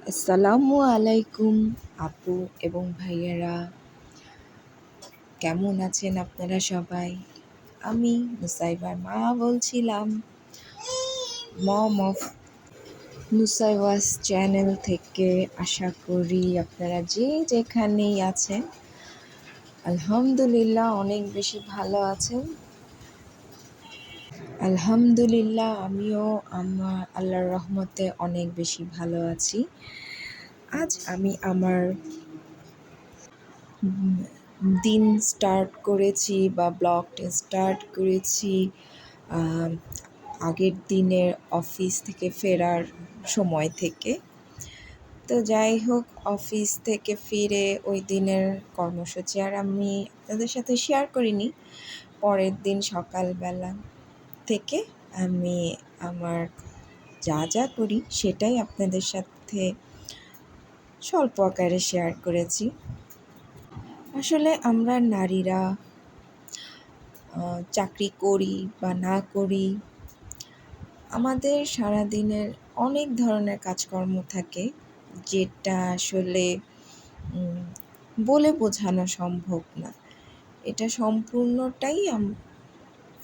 আসসালামু আলাইকুম আপু এবং ভাইয়েরা, কেমন আছেন আপনারা সবাই? আমি নুসাইবার মা বলছিলাম, মম অফ নুসাইবাস চ্যানেল থেকে। আশা করি আপনারা যে যেখানেই আছেন আলহামদুলিল্লাহ অনেক বেশি ভালো আছেন। আলহামদুলিল্লাহ আমিও আমার আল্লাহর রহমতে অনেক বেশি ভালো আছি। আজ আমি আমার দিন স্টার্ট করেছি বা ব্লগটা স্টার্ট করেছি আগের দিনের অফিস থেকে ফেরার সময় থেকে। তো যাই হোক, অফিস থেকে ফিরে ওই দিনের কর্মসূচি আর আমি আপনাদের সাথে শেয়ার করিনি। পরের দিন সকালবেলা থেকে আমি আমার যা যা করি সেটাই আপনাদের সাথে স্বল্প আকারে শেয়ার করেছি। আসলে আমরা নারীরা চাকরি করি বা না করি, আমাদের সারাদিনের অনেক ধরনের কাজকর্ম থাকে, যেটা আসলে বলে বোঝানো সম্ভব না। এটা সম্পূর্ণটাই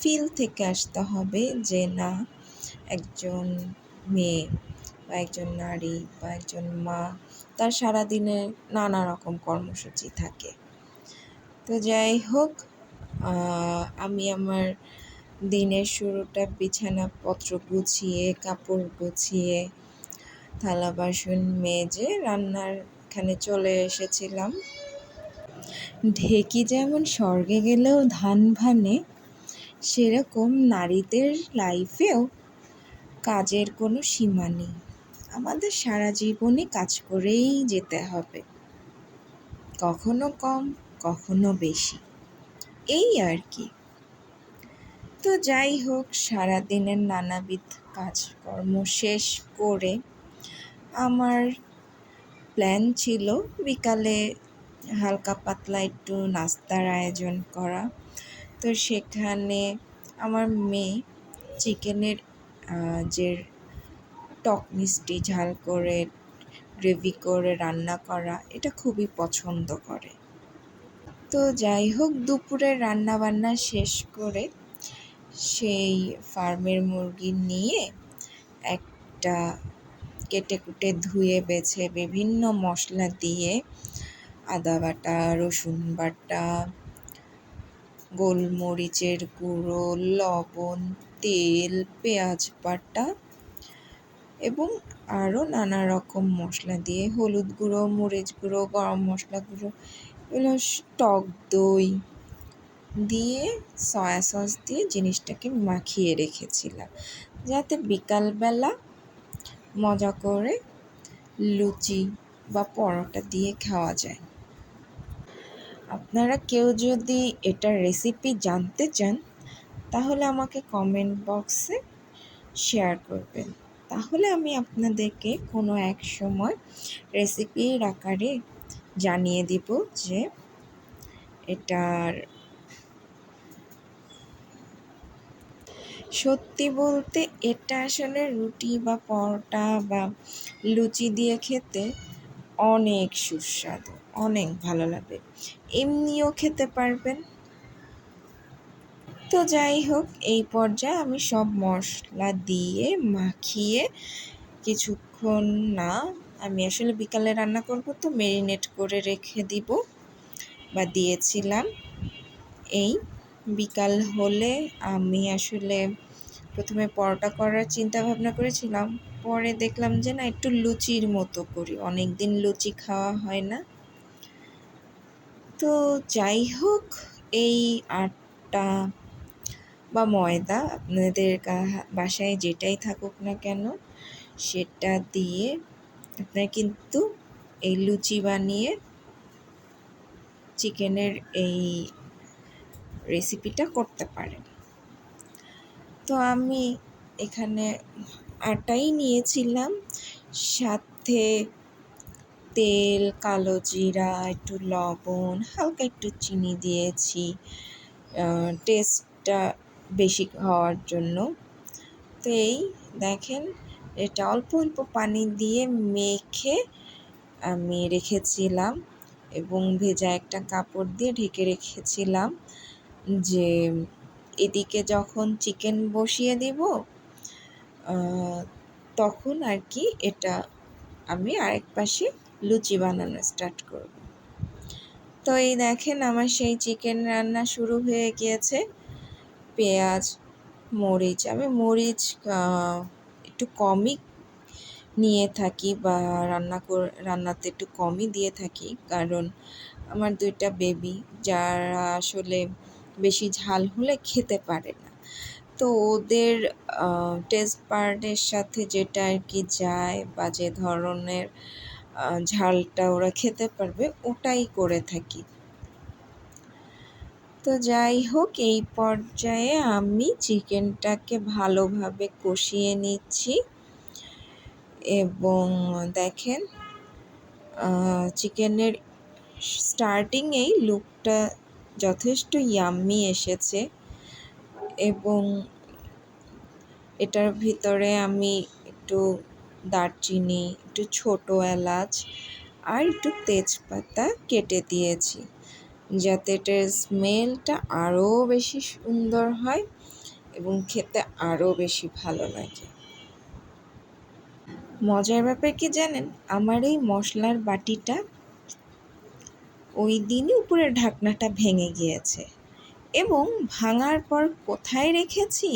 ফিল থেকে আসতে হবে যে না, একজন মেয়ে বা একজন নারী বা একজন মা, তার সারাদিনে নানা রকম কর্মসূচি থাকে। তো যাই হোক, আমি আমার দিনের শুরুটা বিছানাপত্র গুছিয়ে, কাপড় গুছিয়ে, থালা বাসন মেজে রান্নার এখানে চলে এসেছিলাম। ঢেকি যেমন স্বর্গে গেলেও ধান ভানে, সেরকম নারীদের লাইফেও কাজের কোনো সীমা নেই। আমাদের সারা জীবনে কাজ করেই যেতে হবে, কখনো কম কখনো বেশি, এই আর কি। তো যাই হোক, সারাদিনের নানাবিধ কাজকর্ম শেষ করে আমার প্ল্যান ছিল বিকালে হালকা পাতলা একটু নাস্তার আয়োজন করা। তো সেখানে আমার মেয়ে চিকেনের যে টক মিষ্টি ঝাল করে গ্রেভি করে রান্না করা, এটা খুবই পছন্দ করে। তো যাই হোক, দুপুরে রান্না বান্না শেষ করে সেই ফার্মের মুরগি নিয়ে একটা কেটে কুটে ধুয়ে বেছে বিভিন্ন মশলা দিয়ে, আদা বাটা, রসুন বাটা, গোলমরিচের গুঁড়ো, লবণ, তেল, পেঁয়াজ বাটা এবং আরও নানা রকম মশলা দিয়ে, হলুদ গুঁড়ো, মরিচ গুঁড়ো, গরম মশলা গুঁড়ো, এগুলো টক দই দিয়ে, সয়া সস দিয়ে জিনিসটাকে মাখিয়ে রেখেছিলাম, যাতে বিকালবেলা মজা করে লুচি বা পরোটা দিয়ে খাওয়া যায়। আপনারা কেউ যদি এটার রেসিপি জানতে চান তাহলে আমাকে কমেন্ট বক্সে শেয়ার করবেন, তাহলে আমি আপনাদেরকে কোনো এক সময় রেসিপির আকারে জানিয়ে দিব যে এটার। সত্যি বলতে এটা আসলে রুটি বা পরোটা বা লুচি দিয়ে খেতে অনেক সুস্বাদু, অনেক ভালো লাগে, এমনিও খেতে পারবেন। তো যাই হোক, এই পর্যায়ে আমি সব মশলা দিয়ে মাখিয়ে কিছুক্ষণ, না আমি আসলে বিকালে রান্না করব তো ম্যারিনেট করে রেখে দিব বা দিয়েছিলাম। এই বিকাল হলে আমি আসলে প্রথমে পরোটা করার চিন্তা ভাবনা করেছিলাম, পরে দেখলাম যে না, একটু লুচির মতো করি, অনেক দিন লুচি খাওয়া হয় না। তো যাই হোক, এই আটা বা ময়দা আপনাদের বাসায় যেটাই থাকুক না কেন, সেটা দিয়ে আপনারা কিন্তু এই লুচি বানিয়ে চিকেনের এই রেসিপিটা করতে পারেন। তো আমি এখানে আটাই নিয়েছিলাম, সাথে তেল, কালো জিরা, একটু লবণ, হালকা একটু চিনি দিয়েছি টেস্টটা বেশি হওয়ার জন্য। তো এই দেখেন, এটা অল্প অল্প পানি দিয়ে মেখে আমি রেখেছিলাম এবং ভেজা একটা কাপড় দিয়ে ঢেকে রেখেছিলাম, যে এদিকে যখন চিকেন বসিয়ে দিব তখন আর কি এটা আমি আরেক পাশে লুচি বানানো স্টার্ট করব। তো এই দেখেন আমার সেই চিকেন রান্না শুরু হয়ে গিয়েছে। পেঁয়াজ, মরিচ, আমি মরিচ একটু কমই নিয়ে থাকি বা রান্নাতে একটু কমই দিয়ে থাকি, কারণ আমার 2টা বেবি যারা আসলে বেশি ঝাল হলে খেতে পারে না। তো ওদের টেস্ট বাডের সাথে যেটা আর কি যায় বা যে ধরনের ঝালটা ওরা খেতে পারবে ওটাই করে থাকি। তো যাই হোক, এই পর্যায়ে আমি চিকেনটাকে ভালোভাবে কষিয়ে নিচ্ছি এবং দেখেন চিকেনের স্টার্টিংয়েই লুকটা যথেষ্ট ইয়াম্মি এসেছে এবং এটার ভিতরে আমি একটু দারচিনি, একটু ছোটো এলাচ আর একটু তেজপাতা কেটে দিয়েছি, যাতে এটার স্মেলটা আরও বেশি সুন্দর হয় এবং খেতে আরও বেশি ভালো লাগে। মজার ব্যাপার কি জানেন, আমার এই মশলার বাটিটা ওই দিনই উপরের ঢাকনাটা ভেঙে গিয়েছে এবং ভাঙার পর কোথায় রেখেছি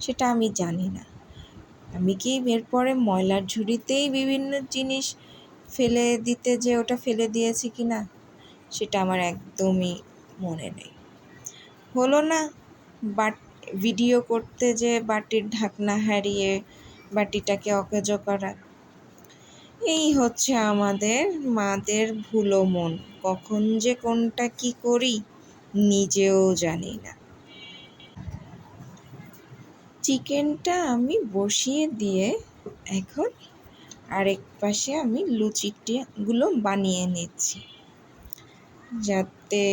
সেটা আমি জানি না। আমি কি এরপরে ময়লার ঝুড়িতেই বিভিন্ন জিনিস ফেলে দিতে যে ওটা ফেলে দিয়েছি কি না সেটা আমার একদমই মনে নেই। হলো না ভিডিও করতে যে বাটির ঢাকনা হারিয়ে বাটিটাকে অকেজো করা। এই হচ্ছে আমাদের মাদের ভুলো মন, কখন যে কোনটা কি করি নিজেও জানি না। চিকেনটা আমি বসিয়ে দিয়ে এখন আরেক পাশে আমি লুচিগুলো বানিয়ে নিচ্ছি, যাতে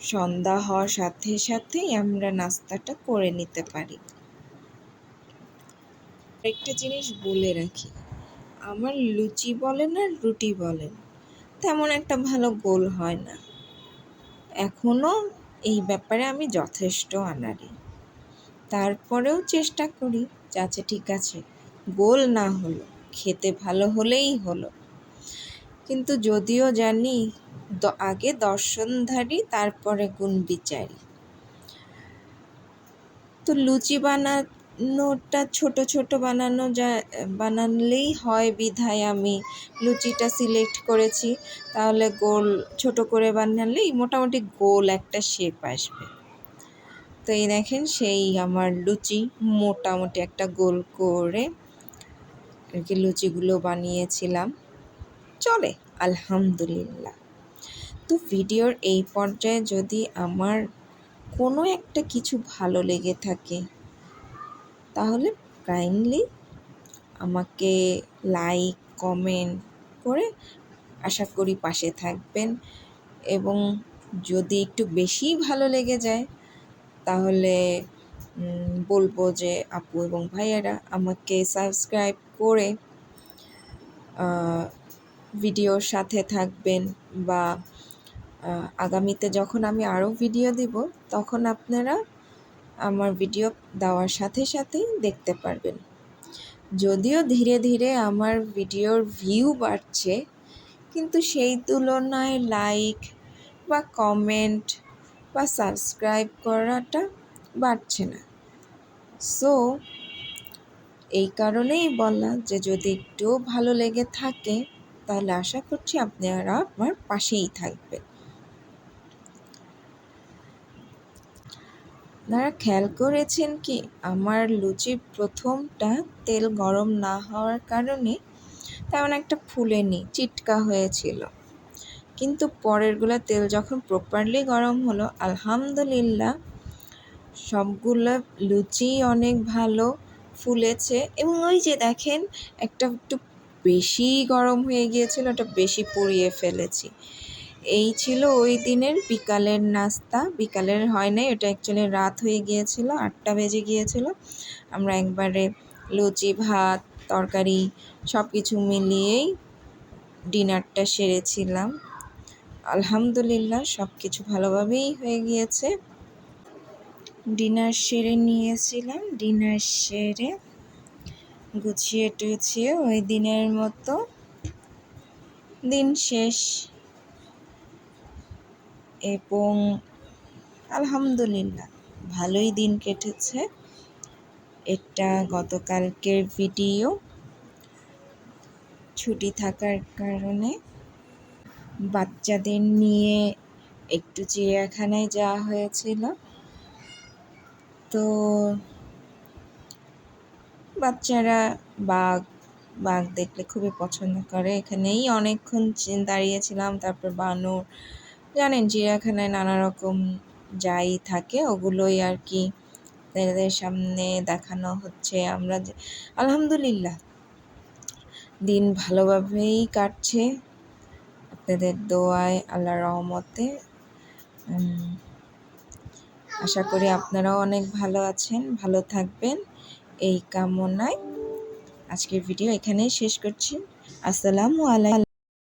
সন্ধ্যা হওয়ার সাথে সাথেই আমরা নাস্তাটা করে নিতে পারি। একটা জিনিস বলে রাখি, আমার লুচি বলেন আর রুটি বলেন তেমন একটা ভালো গোল হয় না। এখনও এই ব্যাপারে আমি যথেষ্ট আনাড়ি, তারপরেও চেষ্টা করি যে আচ্ছা ঠিক আছে, গোল না হলো খেতে ভালো হলেই হলো। কিন্তু যদিও জানি আগে দর্শনধারী তারপরে গুণ বিচারি। তো লুচি বানানোটা ছোট ছোট বানালেই হয় বিধায় আমি লুচিটা সিলেক্ট করেছি, তাহলে গোল ছোট করে বানালেই মোটামুটি গোল একটা শেপ আসবে। তো এই দেখেন সেই আমার লুচি মোটামুটি একটা গোল করে আর কি লুচিগুলো বানিয়েছিলাম, চলে আলহামদুলিল্লাহ। তো ভিডিওর এই পর্যায়ে যদি আমার কোনো একটা কিছু ভালো লেগে থাকে তাহলে কাইন্ডলি আমাকে লাইক কমেন্ট করে আশা করি পাশে থাকবেন, এবং যদি একটু বেশিই ভালো লেগে যায় তাহলে বলবো যে আপু এবং ভাইয়ারা আমাকে সাবস্ক্রাইব করে ভিডিওর সাথে থাকবেন, বা আগামীতে যখন আমি আরও ভিডিও দিব তখন আপনারা আমার ভিডিও দেওয়ার সাথে সাথেই দেখতে পারবেন। যদিও ধীরে ধীরে আমার ভিডিওর ভিউ বাড়ছে, কিন্তু সেই তুলনায় লাইক বা কমেন্ট বা সাবস্ক্রাইব করাটা বাড়ছে না। সো এই কারণেই বলা যে যদি একটু ভালো লেগে থাকে তাহলে আশা করছি আপনারা আমার পাশেই থাকবেন। আপনারা খেয়াল করেছেন কি, আমার লুচির প্রথমটা তেল গরম না হওয়ার কারণে তেমন একটা ফুলেনি, চিটকা হয়েছিল, কিন্তু পরেরগুলো তেল যখন প্রপারলি গরম হলো আলহামদুলিল্লাহ সবগুলো লুচি অনেক ভালো ফুলেছে। এবং ওই যে দেখেন একটা একটু বেশি গরম হয়ে গিয়েছিল, ওটা বেশি পুড়িয়ে ফেলেছি। এই ছিল ওই দিনের বিকালের নাস্তা। বিকালের হয় নাই, ওটা অ্যাকচুয়ালি রাত হয়ে গিয়েছিল, 8টা বেজে গিয়েছিল। আমরা একবারে লুচি, ভাত, তরকারি সব কিছু মিলিয়েই ডিনারটা সেরেছিলাম। আলহামদুলিল্লাহ সব কিছু ভালোভাবেই হয়ে গিয়েছে। ডিনার সেরে নিয়েছিলাম, ডিনার সেরে গুছিয়ে টুছিয়ে ওই দিনের মতো দিন শেষ, এবং আলহামদুলিল্লাহ ভালোই দিন কেটেছে। এটা গতকালকের ভিডিও। ছুটি থাকার কারণে বাচ্চাদের নিয়ে একটু চিড়িয়াখানায় যাওয়া হয়েছিল। তো বাচ্চারা বাঘ বাঘ দেখলে খুবই পছন্দ করে। এখানেই অনেকক্ষণ দাঁড়িয়েছিলাম। তারপর বানর, জানেন চিড়িয়াখানায় নানা রকম যাই থাকে ওগুলোই আর কি তাদের সামনে দেখানো হচ্ছে। আমরা আলহামদুলিল্লাহ দিন ভালোভাবেই কাটছে আপনাদের দোয়ায়, আল্লাহর রহমতে। আশা করি আপনারাও অনেক ভালো আছেন, ভালো থাকবেন এই কামনায় আজকের ভিডিও এখানেই শেষ করছি। আসসালামু আলাইকুম।